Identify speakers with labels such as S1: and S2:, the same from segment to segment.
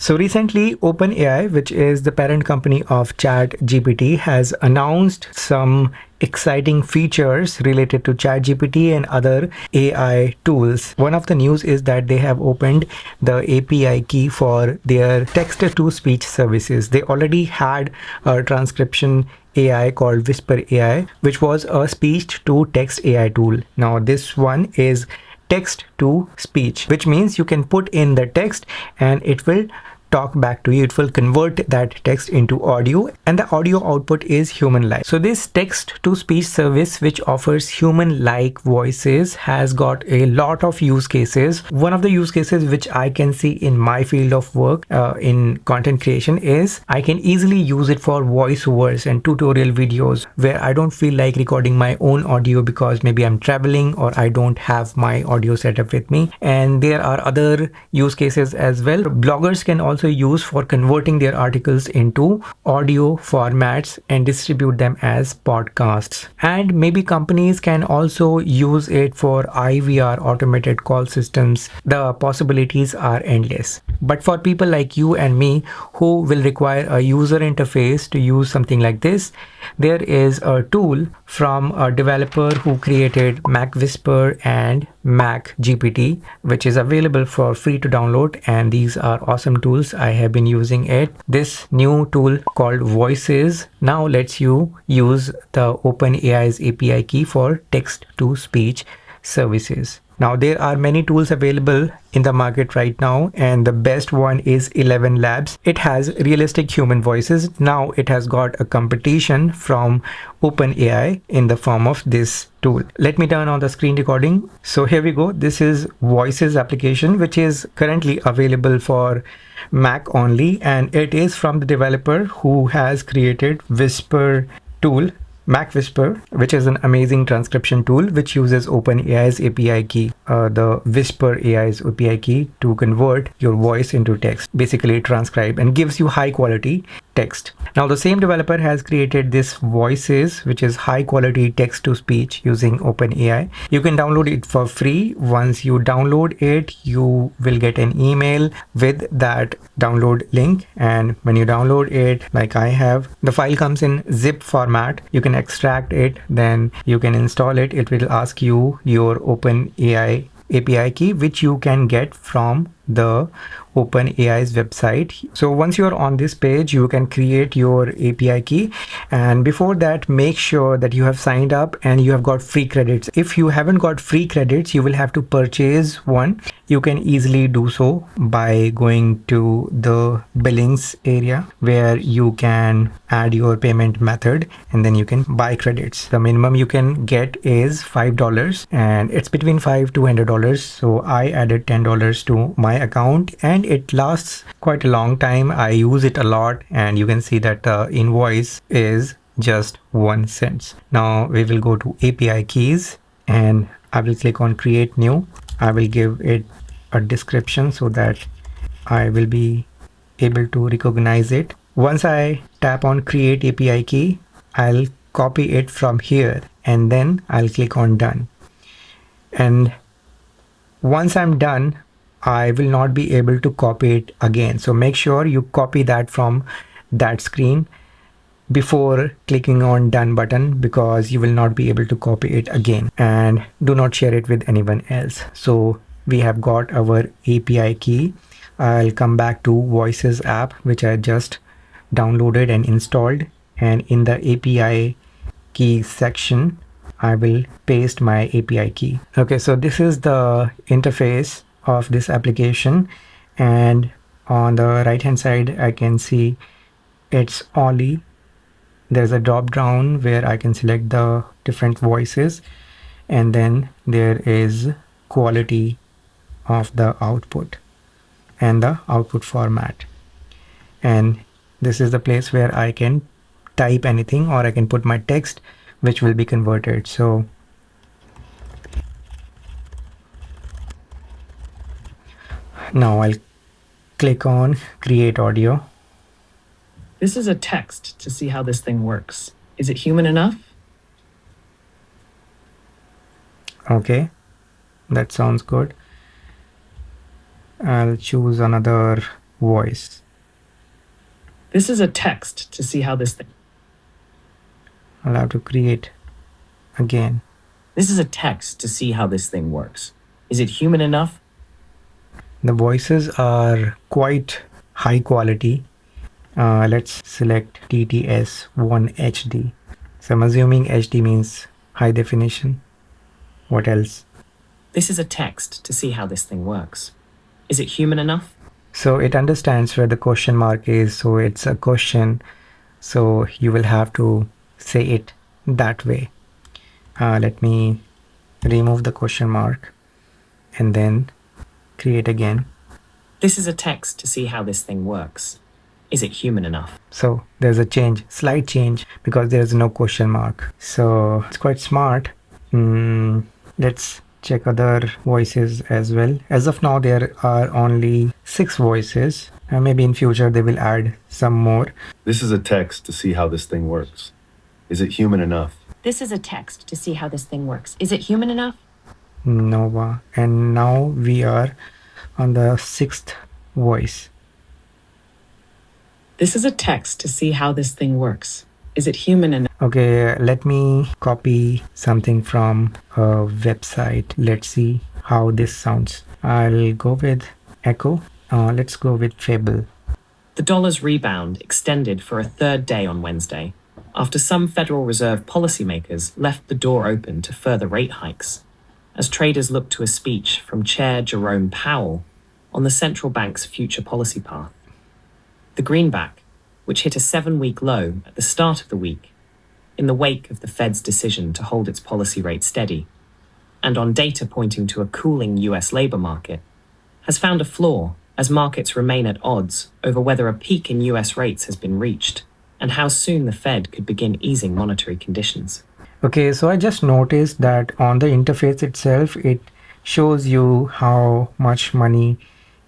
S1: So recently, OpenAI, which is the parent company of ChatGPT, has announced some exciting features related to ChatGPT and other AI tools. One of the news is that they have opened the API key for their text-to-speech services. They already had a transcription AI called Whisper AI, which was a speech to text AI tool. Now this one is text to speech, which means you can put in the text and it will talk back to you. It will convert that text into audio, and the audio output is human-like. So this text to speech service, which offers human-like voices, has got a lot of use cases. One of the use cases which I can see in my field of work in content creation is I can easily use it for voiceovers and tutorial videos where I don't feel like recording my own audio because maybe I'm traveling or I don't have my audio setup with me. And there are other use cases as well. Bloggers can also use for converting their articles into audio formats and distribute them as podcasts. And maybe companies can also use it for IVR, automated call systems. The possibilities are endless. But for people like you and me who will require a user interface to use something like this, there is a tool from a developer who created Mac Whisper and Mac GPT, which is available for free to download, and these are awesome tools. I have been using it. This new tool called Voices now lets you use the OpenAI's API key for text to speech services. Now there are many tools available in the market right now, and the best one is 11 Labs. It has realistic human voices. Now it has got a competition from OpenAI in the form of this tool. Let me turn on the screen recording. So here we go. This is Voices application, which is currently available for Mac only, and it is from the developer who has created Whisper tool, Mac Whisper, which is an amazing transcription tool which uses OpenAI's API key, the Whisper AI's API key, to convert your voice into text, basically transcribe, and gives you high quality text. Now the same developer has created this Voices, which is high quality text to speech using OpenAI. You can download it for free. Once you download it, you will get an email with that download link, and when you download it, like I have, the file comes in zip format. You can extract it, then you can install it. It will ask you your OpenAI API key, which you can get from the OpenAI's website. So once you're on this page, you can create your API key, and before that, make sure that you have signed up and you have got free credits. If you haven't got free credits, you will have to purchase one. You can easily do so by going to the billings area where you can add your payment method and then you can buy credits. The minimum you can get is $5, and it's between $5 to $100. So I added $10 to my account, and it lasts quite a long time. I use it a lot, and you can see that the invoice is just 1 cent. Now we will go to API keys, and I will click on create new. I will give it a description so that I will be able to recognize it. Once I tap on create API key, I'll copy it from here, and then I'll click on done. And once I'm done, I will not be able to copy it again. So make sure you copy that from that screen before clicking on done button, because you will not be able to copy it again, and do not share it with anyone else. So we have got our API key. I'll come back to Voices app, which I just downloaded and installed, and in the API key section, I will paste my API key. Okay, so this is the interface of this application, and on the right hand side I can see it's Ollie. There's a drop down where I can select the different voices, and then there is quality of the output and the output format, and this is the place where I can type anything or I can put my text, which will be converted. So now I'll click on create audio.
S2: This is a text to see how this thing works. Is it human enough?
S1: Okay, that sounds good. I'll choose another voice.
S2: This is a text to see how this thing.
S1: I'll have to create again.
S2: This is a text to see how this thing works. Is it human enough?
S1: The voices are quite high quality. Let's select TTS 1 HD. So I'm assuming HD means high definition. What else?
S2: This is a text to see how this thing works. Is it human enough?
S1: So it understands where the question mark is. So it's a question. So you will have to say it that way. Let me remove the question mark and then create again.
S2: This is a text to see how this thing works. Is it human enough?
S1: So there's a change, slight change, because there's no question mark. So it's quite smart. Let's check other voices as well. As of now, there are only 6 voices. Maybe in future they will add some more.
S3: This is a text to see how this thing works. Is it human enough?
S4: This is a text to see how this thing works. Is it human enough?
S1: Nova. And now we are on the 6th voice.
S2: This is a text to see how this thing works. Is it human enough?
S1: Okay, let me copy something from a website. Let's see how this sounds. I'll go with Echo. Let's go with Fable.
S2: The dollar's rebound extended for a third day on Wednesday, after some Federal Reserve policymakers left the door open to further rate hikes, as traders looked to a speech from Chair Jerome Powell on the central bank's future policy path. The greenback, which hit a 7-week low at the start of the week, in the wake of the Fed's decision to hold its policy rate steady, and on data pointing to a cooling US labor market, has found a floor as markets remain at odds over whether a peak in US rates has been reached and how soon the Fed could begin easing monetary conditions.
S1: Okay, so I just noticed that on the interface itself, it shows you how much money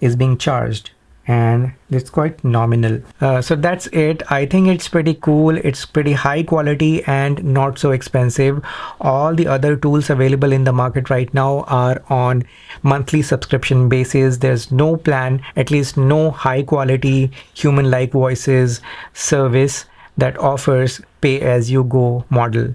S1: is being charged, and it's quite nominal. So that's it. I think it's pretty cool. It's pretty high quality and not so expensive. All the other tools available in the market right now are on monthly subscription basis. There's no plan, at least no high quality human-like voices service that offers pay as you go model.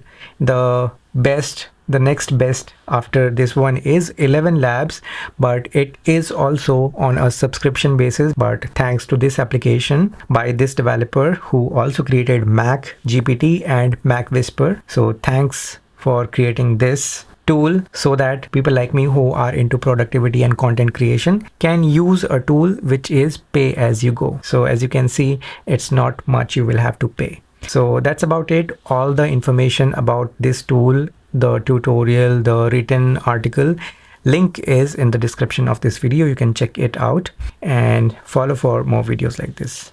S1: The next best after this one is 11 Labs, but it is also on a subscription basis. But thanks to this application by this developer who also created Mac GPT and Mac Whisper. So thanks for creating this tool so that people like me who are into productivity and content creation can use a tool which is pay as you go. So as you can see, it's not much you will have to pay. So that's about it. All the information about this tool, the tutorial, the written article, link is in the description of this video. You can check it out and follow for more videos like this.